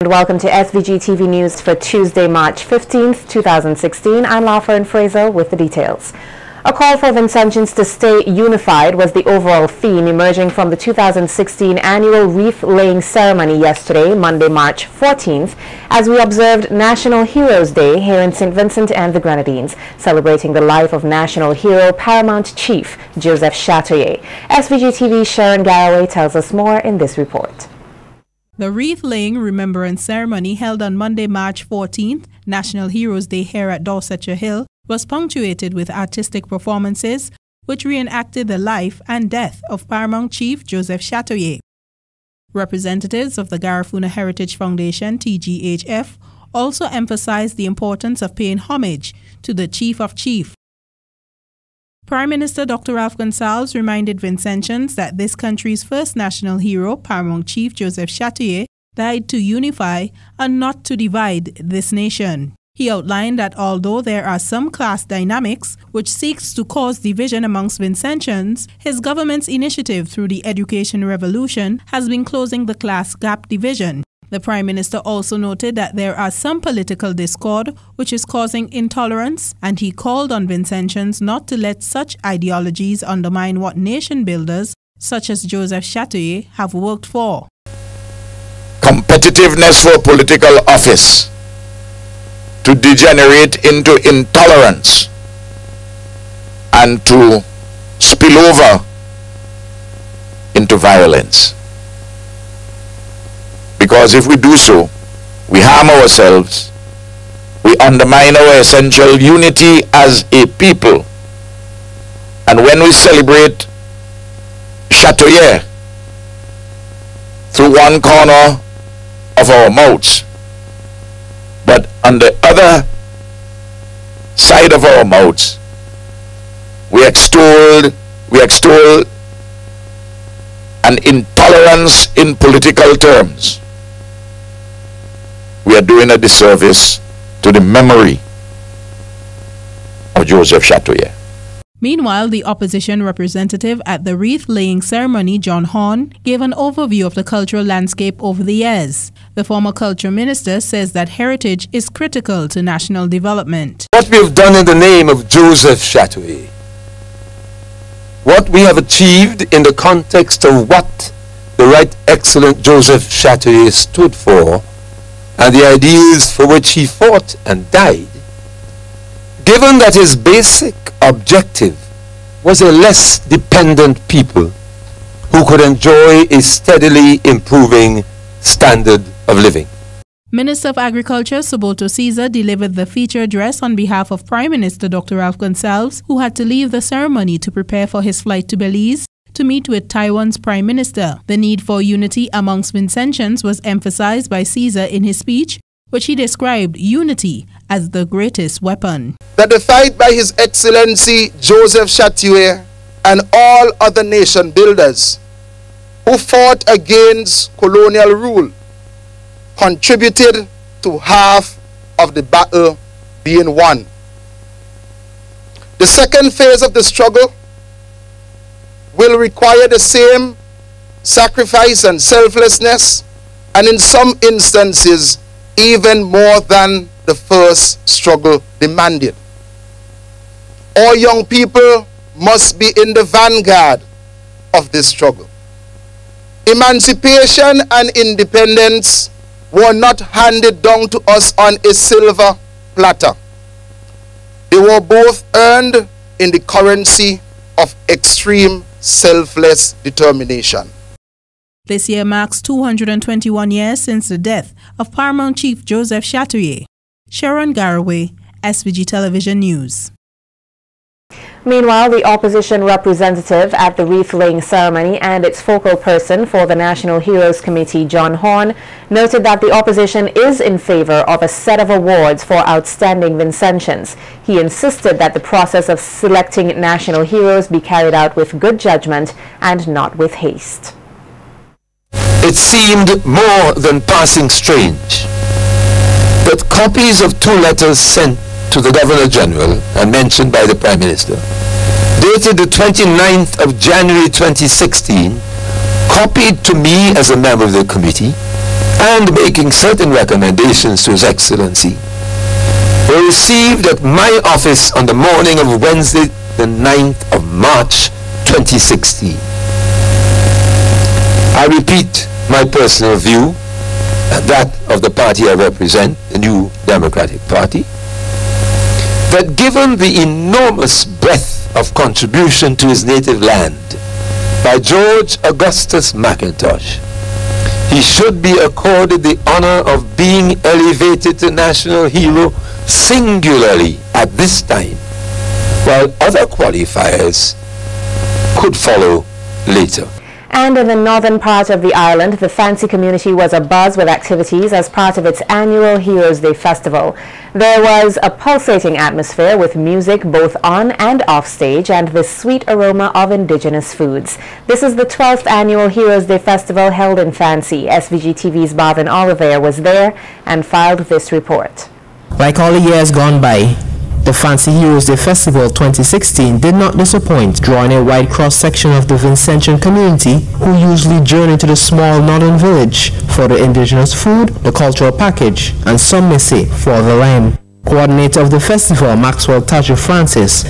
Welcome to SVG-TV News for Tuesday, March 15th, 2016. I'm FRASER with the details. A call for Vincentians to stay unified was the overall theme emerging from the 2016 annual wreath-laying ceremony yesterday, Monday, March 14th, as we observed National Heroes Day here in St. Vincent and the Grenadines, celebrating the life of national hero Paramount Chief Joseph Chatoye. SVG-TV's Sharon Garraway tells us more in this report. The wreath-laying remembrance ceremony held on Monday, March 14th, National Heroes Day here at Dorsetshire Hill, was punctuated with artistic performances which reenacted the life and death of Paramount Chief Joseph Chatoye. Representatives of the Garifuna Heritage Foundation, TGHF, also emphasized the importance of paying homage to the Chief of Chiefs. Prime Minister Dr. Ralph Gonsalves reminded Vincentians that this country's first national hero, Paramount Chief Joseph Chatoye, died to unify and not to divide this nation. He outlined that although there are some class dynamics which seeks to cause division amongst Vincentians, his government's initiative through the education revolution has been closing the class gap division. The Prime Minister also noted that there are some political discord which is causing intolerance, and he called on Vincentians not to let such ideologies undermine what nation builders such as Joseph Chatoye have worked for. Competitiveness for political office to degenerate into intolerance and to spill over into violence. Because if we do so, we harm ourselves, we undermine our essential unity as a people. And when we celebrate Chatoye through one corner of our mouths, but on the other side of our mouths, we extol an intolerance in political terms, we are doing a disservice to the memory of Joseph Chatoye. Meanwhile, the opposition representative at the wreath-laying ceremony, John Horn, gave an overview of the cultural landscape over the years. The former culture minister says that heritage is critical to national development. What we have done in the name of Joseph Chatoye, what we have achieved in the context of what the Right Excellent Joseph Chatoye stood for, and the ideas for which he fought and died, given that his basic objective was a less dependent people who could enjoy a steadily improving standard of living. Minister of Agriculture Soboto Caesar delivered the feature address on behalf of Prime Minister Dr. Ralph Gonsalves, who had to leave the ceremony to prepare for his flight to Belize to meet with Taiwan's Prime Minister. The need for unity amongst Vincentians was emphasized by Caesar in his speech, which he described unity as the greatest weapon. That the fight by His Excellency Joseph Chatoye and all other nation builders who fought against colonial rule contributed to half of the battle being won. The second phase of the struggle will require the same sacrifice and selflessness, and in some instances even more than the first struggle demanded. All young people must be in the vanguard of this struggle. Emancipation and independence were not handed down to us on a silver platter. They were both earned in the currency of extreme selfless determination. This year marks 221 years since the death of Paramount Chief Joseph Chatoye. Sharon Garraway, SVG Television News. Meanwhile, the opposition representative at the wreath-laying ceremony and its focal person for the National Heroes Committee, John Horn, noted that the opposition is in favor of a set of awards for outstanding Vincentians. He insisted that the process of selecting national heroes be carried out with good judgment and not with haste. It seemed more than passing strange that copies of two letters sent to the Governor-General and mentioned by the Prime Minister, dated the 29th of January 2016, copied to me as a member of the committee, and making certain recommendations to His Excellency were received at my office on the morning of Wednesday, the 9th of March, 2016. I repeat my personal view and that of the party I represent, the New Democratic Party, that given the enormous breadth of contribution to his native land by George Augustus McIntosh, he should be accorded the honor of being elevated to national hero singularly at this time, while other qualifiers could follow later. And in the northern part of the island, the Fancy community was abuzz with activities as part of its annual Heroes Day festival. There was a pulsating atmosphere with music both on and off stage and the sweet aroma of indigenous foods. This is the 12th annual Heroes Day festival held in Fancy. SVG-TV's Marvin Oliver was there and filed this report. Like all the years gone by, the Fancy Heroes Day Festival 2016 did not disappoint, drawing a wide cross-section of the Vincentian community who usually journey to the small northern village for the indigenous food, the cultural package, and some may say for the lime. Coordinator of the festival, Maxwell Tajoe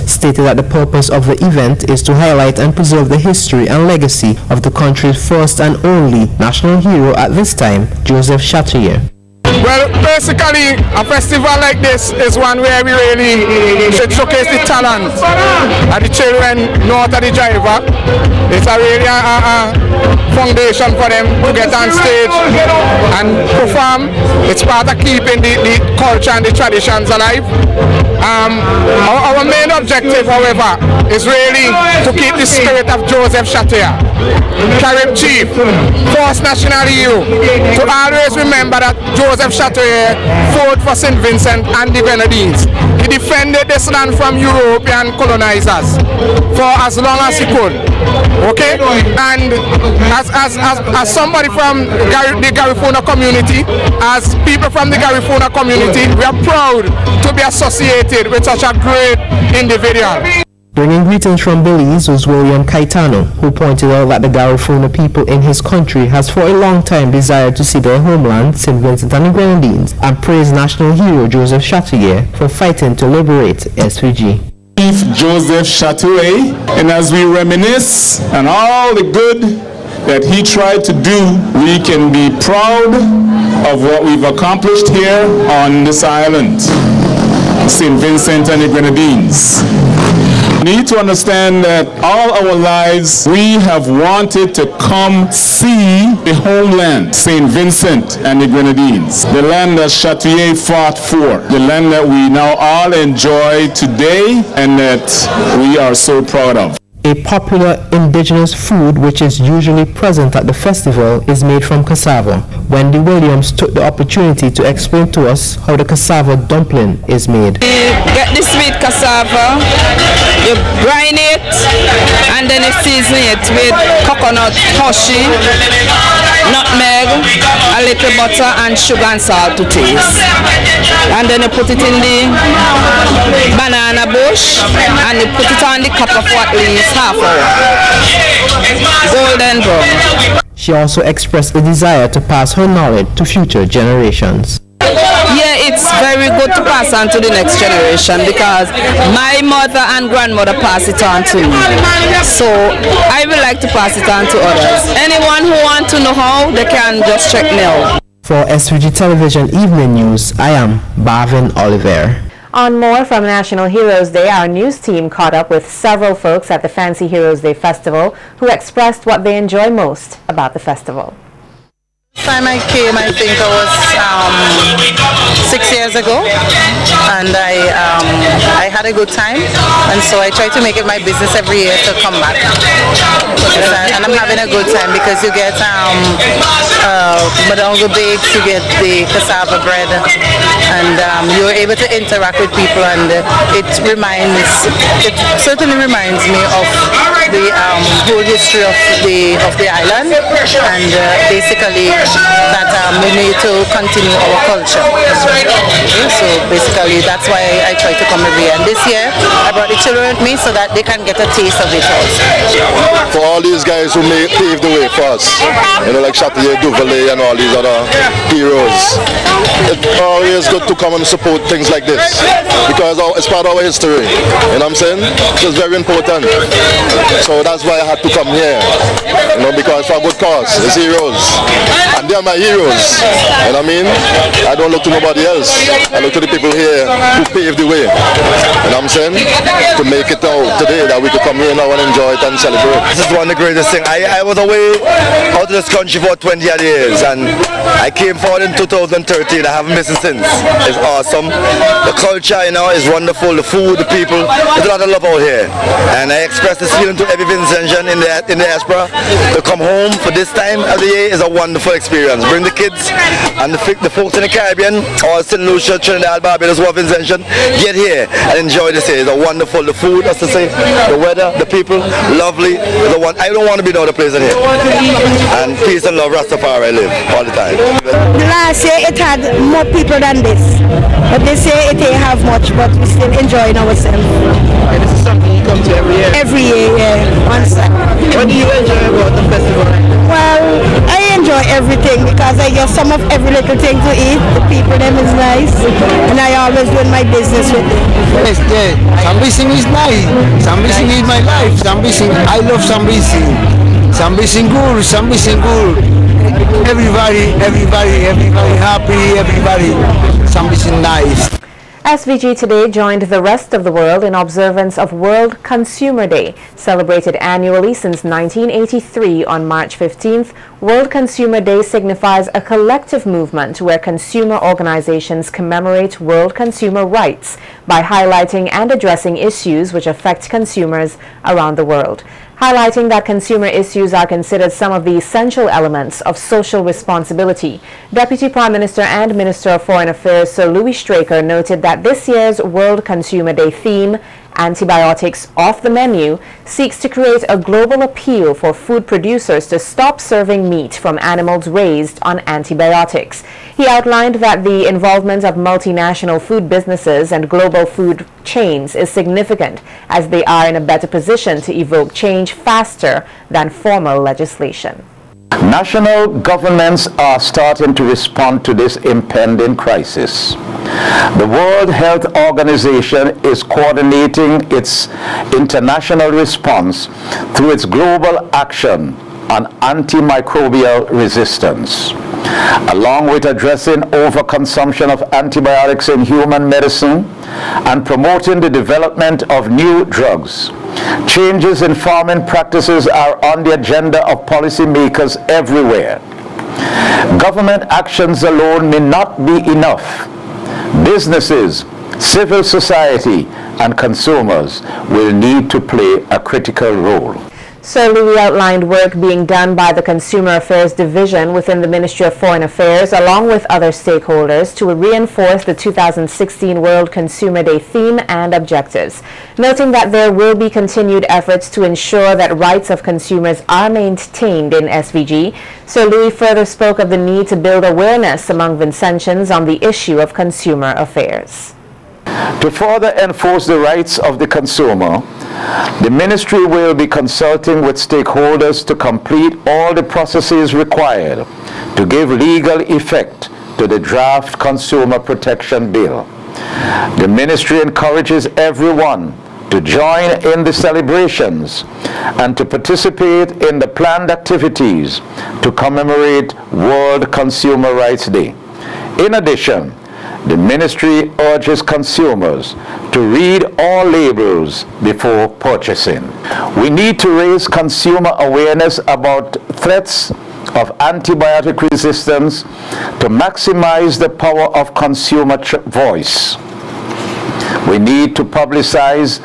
stated that the purpose of the event is to highlight and preserve the history and legacy of the country's first and only national hero at this time, Joseph Chattier. Well, basically, a festival like this is one where we really should showcase the talent of the children north of the driver. It's a really a foundation for them to get on stage and perform. It's part of keeping the culture and the traditions alive. Our main objective, however, is really to keep the spirit of Joseph Chattier, Carib Chief, first national hero, to always remember that Joseph Chattier fought for St. Vincent and the Grenadines. He defended this land from European colonizers for as long as he could. Okay? And as somebody from the Garifuna community, as people from the Garifuna community, we are proud to be associated with such a great individual. Bringing greetings from Belize was William Caetano, who pointed out that the Garifuna people in his country has for a long time desired to see their homeland, St. Vincent and the Grenadines, and praised national hero Joseph Chattier for fighting to liberate SVG. Chief Joseph Chattier, and as we reminisce on all the good that he tried to do, we can be proud of what we've accomplished here on this island, St. Vincent and the Grenadines. We need to understand that all our lives we have wanted to come see the homeland, St. Vincent and the Grenadines, the land that Chattier fought for, the land that we now all enjoy today and that we are so proud of. A popular indigenous food which is usually present at the festival is made from cassava. Wendy Williams took the opportunity to explain to us how the cassava dumpling is made. You get the sweet cassava, you brine it, and then you season it with coconut, hoshi, nutmeg, a little butter, and sugar and salt to taste. And then you put it in the banana bush, and you put it on the copper for at least half hour. Golden brown. She also expressed a desire to pass her knowledge to future generations. Yeah, it's very good to pass on to the next generation because my mother and grandmother passed it on to me. So I would like to pass it on to others. Anyone who wants to know how, they can just check me out. For SVG Television Evening News, I am Marvin Oliver. On more from National Heroes Day, our news team caught up with several folks at the Fancy Heroes Day Festival who expressed what they enjoy most about the festival. The time I came, I think it was 6 years ago, and I had a good time, and so I try to make it my business every year to come back. And I'm having a good time because you get madongo bakes, you get the cassava bread, and you're able to interact with people, and it certainly reminds me of the whole history of the island, and basically that we need to continue our culture. Okay, so basically that's why I try to come every year. And this year I brought the children with me so that they can get a taste of it also. For all these guys who paved the way for us, you know, like Tajoe, Duvalet and all these other heroes, it's always good to come and support things like this because it's part of our history. You know what I'm saying? It's very important. So that's why I had to come here. You know, because for a good cause, it's heroes. And they are my heroes. You know what I mean? I don't look to nobody else. I look to the people here who paved the way. You know what I'm saying? To make it out today that we could come here now and enjoy it and celebrate. This is one of the greatest things. I was away out of this country for 20 years and I came forward in 2013. I haven't missed it since. It's awesome. The culture, you know, is wonderful. The food, the people. There's a lot of love out here. And I express this feeling to every Vincentian in the diaspora. To come home for this time of the year is a wonderful experience. Bring the kids and the folks in the Caribbean or St. Lucia, Trinidad, Barbados who are Vincentian, get here and enjoy this day. It's a wonderful, the food, as to say, the weather, the people, lovely. I don't want to be no other place than here. And peace and love, Rastafari, I live all the time. Last year it had more people than this, but this year it didn't have much, but we're still enjoying ourselves. And this is something you come to every year? Every year, yeah. Once. What do you enjoy about the festival? Well, I enjoy everything because I get some of every little thing to eat. The people them is nice, and I always do my business with them. Yes, yeah. Sambising is nice. Sambising is my life. Sambising, I love Sambising. Sambising good, Sambising good. Everybody happy, everybody. Sambising nice. SVG today joined the rest of the world in observance of World Consumer Day. Celebrated annually since 1983 on March 15th, World Consumer Day signifies a collective movement where consumer organizations commemorate world consumer rights by highlighting and addressing issues which affect consumers around the world. Highlighting that consumer issues are considered some of the essential elements of social responsibility. Deputy Prime Minister and Minister of Foreign Affairs Sir Louis Straker noted that this year's World Consumer Day theme, Antibiotics Off the Menu, seeks to create a global appeal for food producers to stop serving meat from animals raised on antibiotics. He outlined that the involvement of multinational food businesses and global food chains is significant, as they are in a better position to evoke change faster than formal legislation. National governments are starting to respond to this impending crisis. The World Health Organization is coordinating its international response through its global action on antimicrobial resistance. Along with addressing overconsumption of antibiotics in human medicine and promoting the development of new drugs, changes in farming practices are on the agenda of policymakers everywhere. Government actions alone may not be enough. Businesses, civil society, and consumers will need to play a critical role. Sir Louis outlined work being done by the Consumer Affairs Division within the Ministry of Foreign Affairs along with other stakeholders to reinforce the 2016 World Consumer Day theme and objectives, noting that there will be continued efforts to ensure that rights of consumers are maintained in SVG. Sir Louis further spoke of the need to build awareness among Vincentians on the issue of consumer affairs. To further enforce the rights of the consumer, the Ministry will be consulting with stakeholders to complete all the processes required to give legal effect to the draft Consumer Protection Bill. The Ministry encourages everyone to join in the celebrations and to participate in the planned activities to commemorate World Consumer Rights Day. In addition, the Ministry urges consumers to read all labels before purchasing. We need to raise consumer awareness about threats of antibiotic resistance to maximize the power of consumer voice. We need to publicize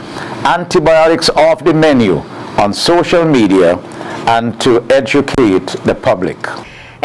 antibiotics off the menu on social media and to educate the public.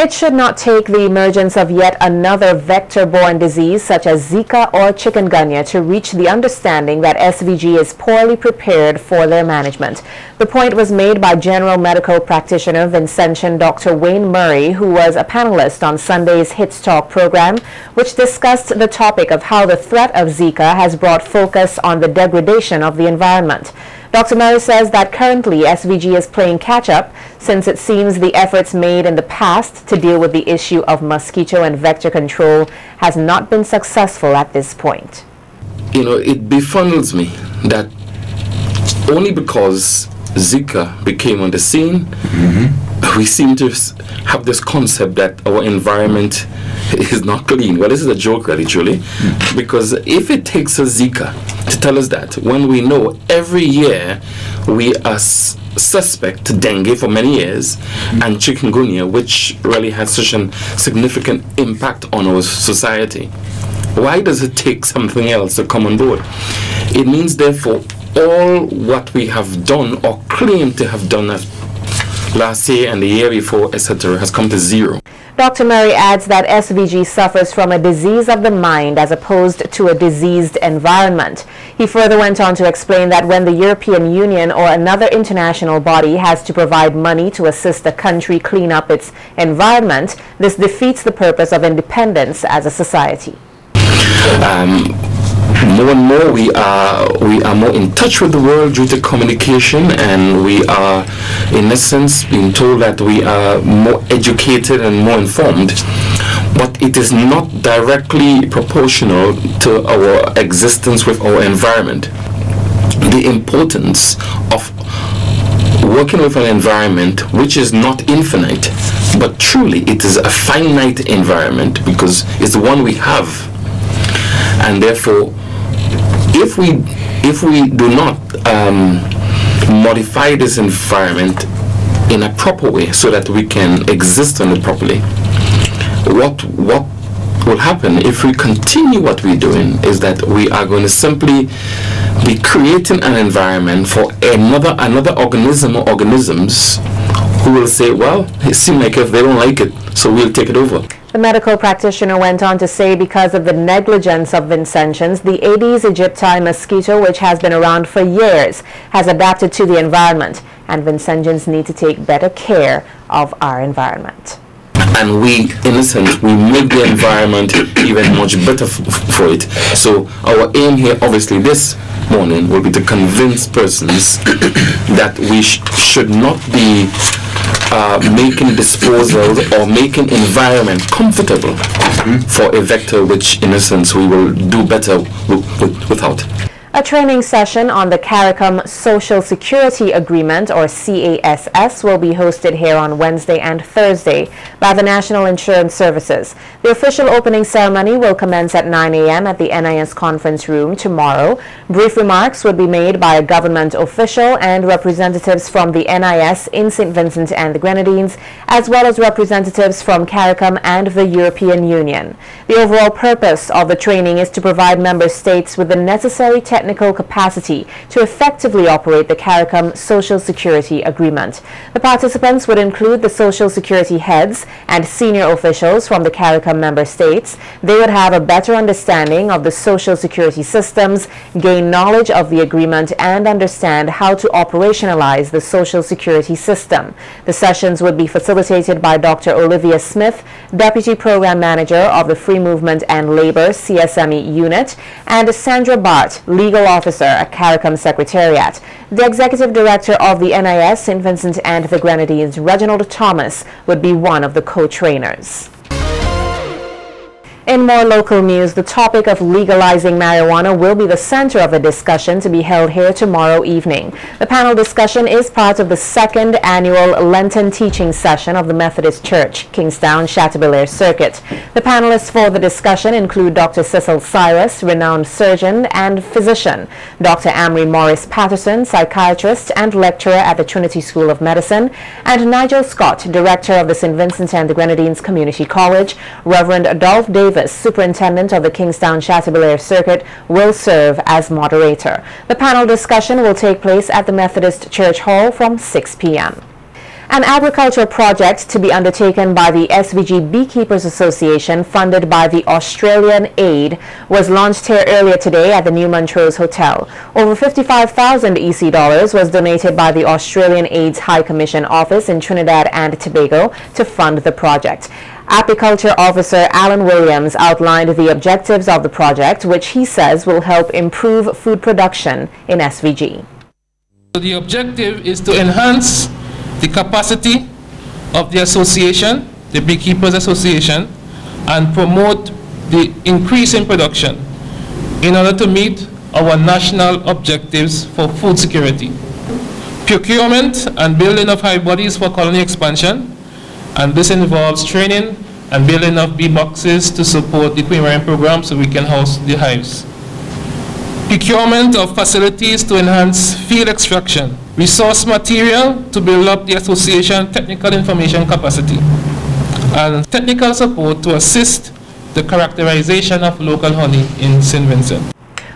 It should not take the emergence of yet another vector-borne disease such as Zika or chikungunya to reach the understanding that SVG is poorly prepared for their management. The point was made by general medical practitioner Vincentian Dr. Wayne Murray, who was a panelist on Sunday's Hits Talk program, which discussed the topic of how the threat of Zika has brought focus on the degradation of the environment. Dr. Murray says that currently SVG is playing catch-up since it seems the efforts made in the past to deal with the issue of mosquito and vector control has not been successful at this point. You know, it befuddles me that only because Zika became on the scene, we seem to have this concept that our environment is not clean. Well, this is a joke, really, truly, because if it takes a Zika to tell us that, when we know every year we are suspect to dengue for many years and chikungunya, which really has such a significant impact on our society, why does it take something else to come on board? It means, therefore, all what we have done or claim to have done last year and the year before, etc., has come to zero. Dr. Murray adds that SVG suffers from a disease of the mind as opposed to a diseased environment. He further went on to explain that when the European Union or another international body has to provide money to assist a country clean up its environment, this defeats the purpose of independence as a society. More and more we are more in touch with the world due to communication, and we are in essence being told that we are more educated and more informed, but it is not directly proportional to our existence with our environment. The importance of working with an environment which is not infinite, but truly it is a finite environment because it's the one we have, and therefore if we do not modify this environment in a proper way so that we can exist on it properly, what will happen if we continue what we're doing is that we are going to simply be creating an environment for another organism or organisms who will say, well, it seems like if they don't like it, so we'll take it over. The medical practitioner went on to say because of the negligence of Vincentians, the Aedes aegypti mosquito, which has been around for years, has adapted to the environment, and Vincentians need to take better care of our environment. And we, in a sense, we make the environment even much better for it. So our aim here, obviously, this morning will be to convince persons that we should not be making disposals or making environment comfortable for a vector which, in essence, we will do better without. A training session on the CARICOM Social Security Agreement, or CASS, will be hosted here on Wednesday and Thursday by the National Insurance Services. The official opening ceremony will commence at 9 a.m. at the NIS conference room tomorrow. Brief remarks would be made by a government official and representatives from the NIS in St. Vincent and the Grenadines, as well as representatives from CARICOM and the European Union. The overall purpose of the training is to provide member states with the necessary technical capacity to effectively operate the CARICOM Social Security Agreement. The participants would include the Social Security heads and senior officials from the CARICOM member states. They would have a better understanding of the Social Security systems, gain knowledge of the agreement, and understand how to operationalize the Social Security system. The sessions would be facilitated by Dr. Olivia Smith, Deputy Program Manager of the Free Movement and Labor CSME Unit, and Sandra Bart, Legal Officer at CARICOM Secretariat. The Executive Director of the NIS, St. Vincent and the Grenadines, Reginald Thomas, would be one of the co-trainers. In more local news, the topic of legalizing marijuana will be the center of a discussion to be held here tomorrow evening. The panel discussion is part of the second annual Lenten teaching session of the Methodist Church, Kingstown Chateaubelair Circuit. The panelists for the discussion include Dr. Cecil Cyrus, renowned surgeon and physician, Dr. Amory Morris Patterson, psychiatrist and lecturer at the Trinity School of Medicine, and Nigel Scott, director of the St. Vincent and the Grenadines Community College. Reverend Adolph Davis, Superintendent of the Kingstown Chateaubelair Circuit, will serve as moderator. The panel discussion will take place at the Methodist Church Hall from 6 p.m. An agricultural project to be undertaken by the SVG Beekeepers Association, funded by the Australian Aid, was launched here earlier today at the New Montrose Hotel. Over 55,000 EC dollars was donated by the Australian Aid's High Commission office in Trinidad and Tobago to fund the project. ApiCulture officer Alan Williams outlined the objectives of the project, which he says will help improve food production in SVG. The objective is to enhance the capacity of the association, the Beekeepers Association, and promote the increase in production in order to meet our national objectives for food security. Procurement and building of hive bodies for colony expansion, and this involves training and building of bee boxes to support the queen rearing program so we can house the hives. Procurement of facilities to enhance field extraction, resource material to build up the association technical information capacity, and technical support to assist the characterization of local honey in St. Vincent.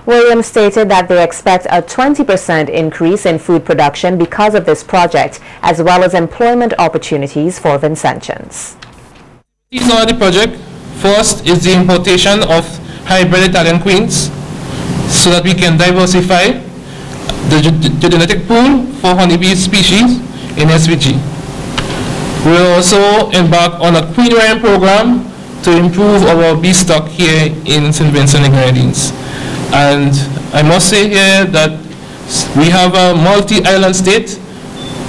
Williams stated that they expect a 20% increase in food production because of this project, as well as employment opportunities for Vincentians. These are the project. First is the importation of hybrid Italian queens, so that we can diversify the genetic pool for honeybee species in SVG. We will also embark on a queen rearing program to improve our bee stock here in St. Vincent and Grenadines. And I must say here that we have a multi-island state,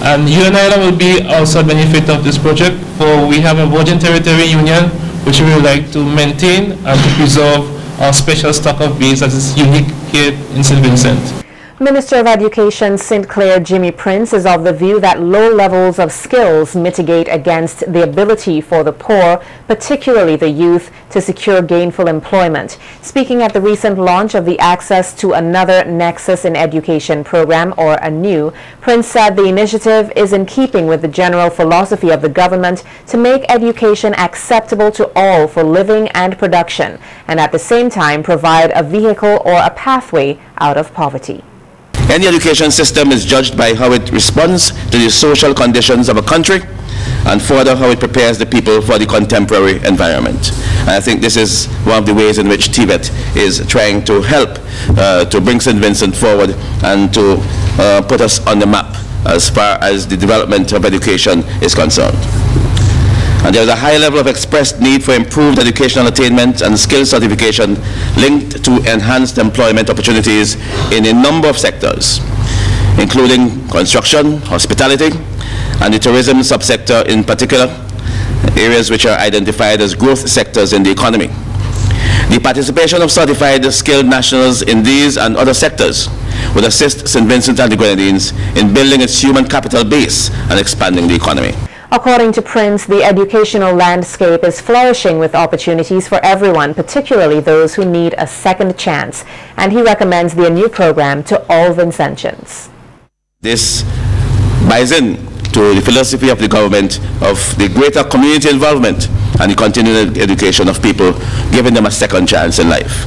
and UN Island will be also a benefit of this project, for we have a Virgin Territory Union which we would like to maintain and to preserve our special stock of bees that is unique here in St. Vincent. Minister of Education St. Clair Jimmy Prince is of the view that low levels of skills mitigate against the ability for the poor, particularly the youth, to secure gainful employment. Speaking at the recent launch of the Access to Another Nexus in Education program, or ANEW, Prince said the initiative is in keeping with the general philosophy of the government to make education acceptable to all for living and production, and at the same time provide a vehicle or a pathway out of poverty. Any education system is judged by how it responds to the social conditions of a country, and further how it prepares the people for the contemporary environment. And I think this is one of the ways in which TVET is trying to help to bring St. Vincent forward and to put us on the map as far as the development of education is concerned. And there is a high level of expressed need for improved educational attainment and skill certification linked to enhanced employment opportunities in a number of sectors, including construction, hospitality, and the tourism subsector in particular, areas which are identified as growth sectors in the economy. The participation of certified skilled nationals in these and other sectors would assist St. Vincent and the Grenadines in building its human capital base and expanding the economy. According to Prince, the educational landscape is flourishing with opportunities for everyone, particularly those who need a second chance, and he recommends the ANEW program to all Vincentians. This buys in to the philosophy of the government of the greater community involvement and the continuing education of people, giving them a second chance in life.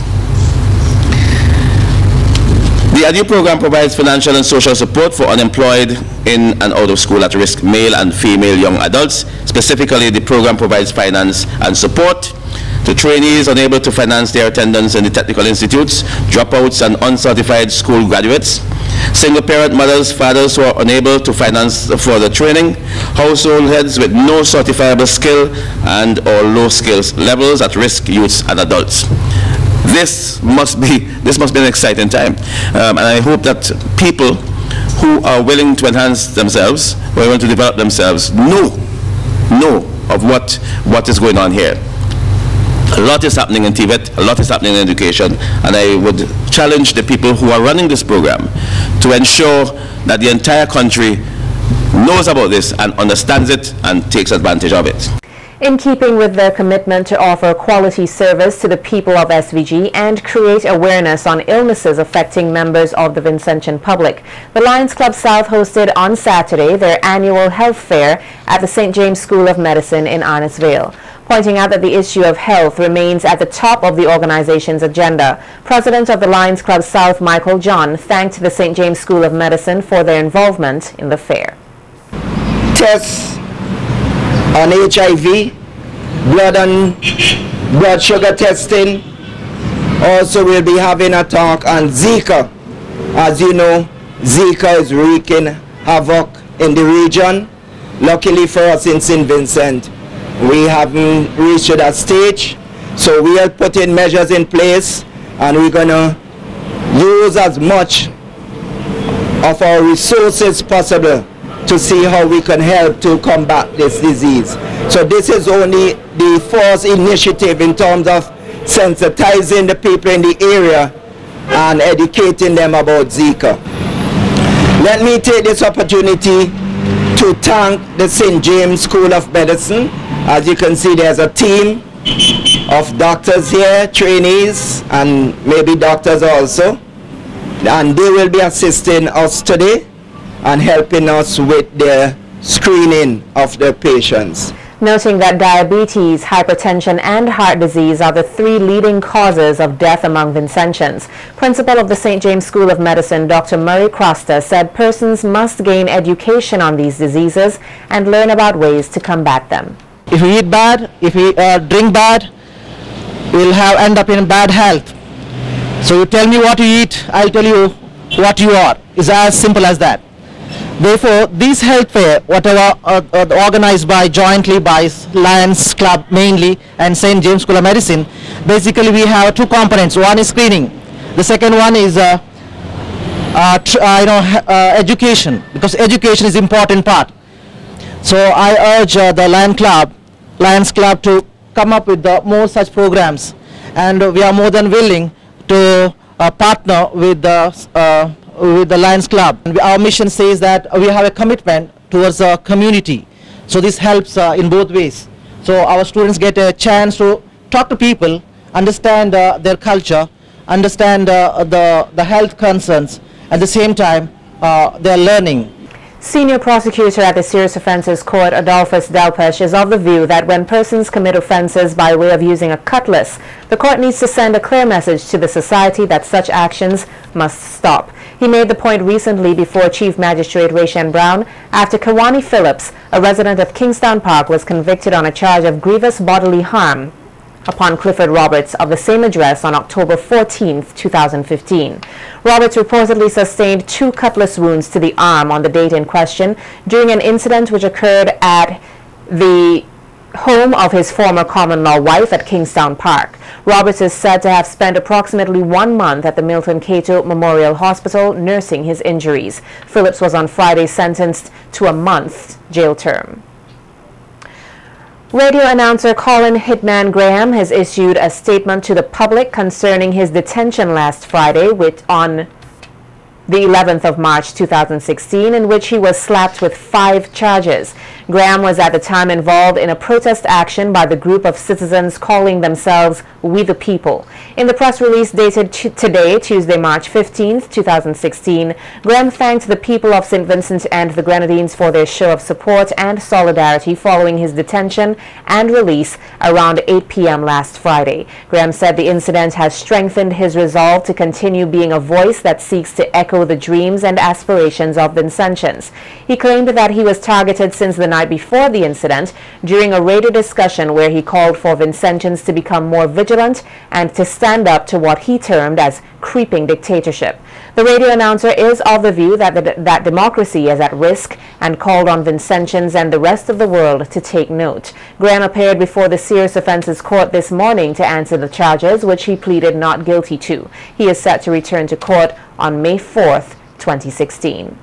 The ANEW program provides financial and social support for unemployed in and out of school at risk male and female young adults. Specifically, the program provides finance and support to trainees unable to finance their attendance in the technical institutes, dropouts and uncertified school graduates, single parent mothers, fathers who are unable to finance further training, household heads with no certifiable skill and or low skills levels at risk youths and adults. This must be an exciting time, and I hope that people who are willing to enhance themselves, who are willing to develop themselves, know of what is going on here. A lot is happening in TVET, a lot is happening in education, and I would challenge the people who are running this program to ensure that the entire country knows about this and understands it and takes advantage of it. In keeping with their commitment to offer quality service to the people of SVG and create awareness on illnesses affecting members of the Vincentian public, the Lions Club South hosted on Saturday their annual health fair at the St. James School of Medicine in Arnottsville. Pointing out that the issue of health remains at the top of the organization's agenda, President of the Lions Club South, Michael John, thanked the St. James School of Medicine for their involvement in the fair. tests on HIV, blood sugar testing. Also, we'll be having a talk on Zika. As you know, Zika is wreaking havoc in the region. Luckily for us in St. Vincent, we haven't reached that stage. So we are putting measures in place, and we're going to use as much of our resources possible to see how we can help to combat this disease. So this is only the first initiative in terms of sensitizing the people in the area and educating them about Zika. Let me take this opportunity to thank the St. James School of Medicine. As you can see, there's a team of doctors here, trainees, and maybe doctors also. And they will be assisting us today and helping us with the screening of the patients. Noting that diabetes, hypertension and heart disease are the 3 leading causes of death among Vincentians. Principal of the St. James School of Medicine, Dr. Murray Croster, said persons must gain education on these diseases and learn about ways to combat them. If we eat bad, if we drink bad, we'll end up in bad health. So you tell me what you eat, I'll tell you what you are. It's as simple as that. Therefore, these health fair, whatever organized by jointly by Lions Club mainly and St. James School of Medicine, basically we have 2 components. One is screening. The second one is education, because education is important part. So I urge the Lions Club to come up with more such programs, and we are more than willing to partner with the Lions Club. Our mission says that we have a commitment towards the community. So this helps in both ways. So our students get a chance to talk to people, understand their culture, understand the health concerns. At the same time, they are learning. Senior prosecutor at the Serious Offences Court, Adolphus Delpesh, is of the view that when persons commit offences by way of using a cutlass, the court needs to send a clear message to the society that such actions must stop. He made the point recently before Chief Magistrate Rayshan Brown after Kawani Phillips, a resident of Kingstown Park, was convicted on a charge of grievous bodily harm upon Clifford Roberts of the same address on October 14, 2015. Roberts reportedly sustained 2 cutlass wounds to the arm on the date in question during an incident which occurred at the home of his former common-law wife at Kingstown Park. Roberts is said to have spent approximately 1 month at the Milton Cato Memorial Hospital nursing his injuries. Phillips was on Friday sentenced to a month's jail term. Radio announcer Colin Hitman Graham has issued a statement to the public concerning his detention last Friday on the 11th of March 2016, in which he was slapped with 5 charges. Graham was at the time involved in a protest action by the group of citizens calling themselves We the People. In the press release dated today, Tuesday, March 15, 2016, Graham thanked the people of St. Vincent and the Grenadines for their show of support and solidarity following his detention and release around 8 p.m. last Friday. Graham said the incident has strengthened his resolve to continue being a voice that seeks to echo the dreams and aspirations of Vincentians. He claimed that he was targeted since the night before the incident during a radio discussion where he called for Vincentians to become more vigilant and to stand up to what he termed as creeping dictatorship. The radio announcer is of the view that democracy is at risk and called on Vincentians and the rest of the world to take note. Graham appeared before the Serious Offences Court this morning to answer the charges, which he pleaded not guilty to. He is set to return to court on May 4th, 2016.